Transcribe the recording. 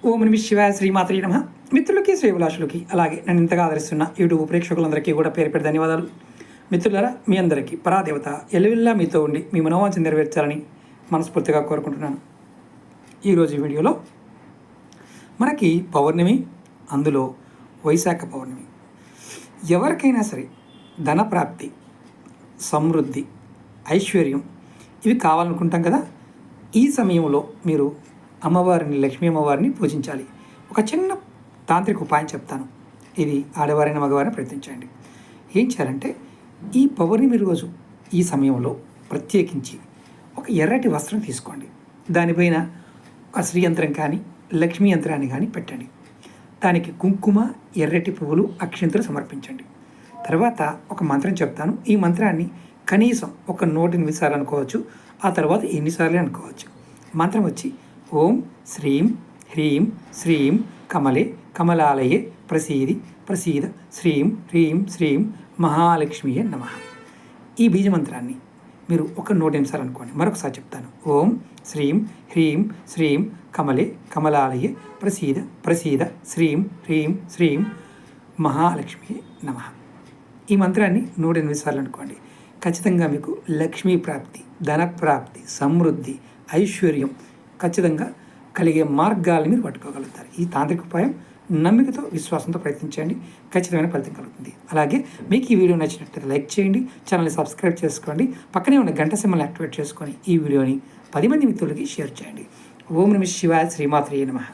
ఓం నమః శివాయ శ్రీమాత్రే నమః. మిత్రులకి శ్రేభిలాషులకి అలాగే నన్ను ఇంతగా ఆదరిస్తున్న యూట్యూబ్ ప్రేక్షకులందరికీ కూడా పేరు పేరు ధన్యవాదాలు. మిత్రులారా, మీ అందరికీ పరాదేవత ఎల్లవెల్లా మీతో ఉండి మీ మనోవాంఛ నెరవేర్చాలని మనస్ఫూర్తిగా కోరుకుంటున్నాను. ఈరోజు వీడియోలో మనకి పౌర్ణమి, అందులో వైశాఖ పౌర్ణమి. ఎవరికైనా సరే ధనప్రాప్తి, సమృద్ధి, ఐశ్వర్యం ఇవి కావాలనుకుంటాం కదా. ఈ సమయంలో మీరు అమ్మవారిని, లక్ష్మీ అమ్మవారిని పూజించాలి. ఒక చిన్న తాంత్రిక ఉపాయం చెప్తాను. ఇది ఆడవారైన మగవారిని ప్రయత్నించండి. ఏం చేయాలంటే, ఈ పౌర్ణమి రోజు ఈ సమయంలో ప్రత్యేకించి ఒక ఎర్రటి వస్త్రం తీసుకోండి. దానిపైన ఒక శ్రీ యంత్రం కానీ లక్ష్మీ యంత్రాన్ని కానీ పెట్టండి. దానికి కుంకుమ, ఎర్రటి పువ్వులు, అక్షింతలు సమర్పించండి. తర్వాత ఒక మంత్రం చెప్తాను. ఈ మంత్రాన్ని కనీసం ఒక 108 సార్లు అనుకోవచ్చు. ఆ తర్వాత ఎన్నిసార్లు అనుకోవచ్చు. మంత్రం వచ్చి ఓం శ్రీం హ్రీం శ్రీం కమలే కమలాలయే ప్రసీది ప్రసీద శ్రీం హ్రీం శ్రీం మహాలక్ష్మియే నమః. ఈ బీజమంత్రాన్ని మీరు ఒక 108 సార్లు అనుకోండి. మరొకసారి చెప్తాను. ఓం శ్రీం హ్రీం శ్రీం కమలే కమలాలయే ప్రసీద ప్రసీద శ్రీం హ్రీం శ్రీం మహాలక్ష్మియే నమః. ఈ మంత్రాన్ని 108 సార్లు అనుకోండి. ఖచ్చితంగా మీకు లక్ష్మీ ప్రాప్తి, ధనప్రాప్తి, సమృద్ధి, ఐశ్వర్యం ఖచ్చితంగా కలిగే మార్గాలు మీరు పట్టుకోగలుగుతారు. ఈ తాంత్రిక ఉపాయం నమ్మికతో, విశ్వాసంతో ప్రయత్నించండి. ఖచ్చితమైన ఫలితం కలుగుతుంది. అలాగే మీకు ఈ వీడియో నచ్చినట్లయితే లైక్ చేయండి, ఛానల్ని సబ్స్క్రైబ్ చేసుకోండి, పక్కనే ఉన్న గంట సింబల్ని యాక్టివేట్ చేసుకొని ఈ వీడియోని 10 మంది మిత్రులకి షేర్ చేయండి. ఓం నమః శివాయ శ్రీమాత్రే నమః.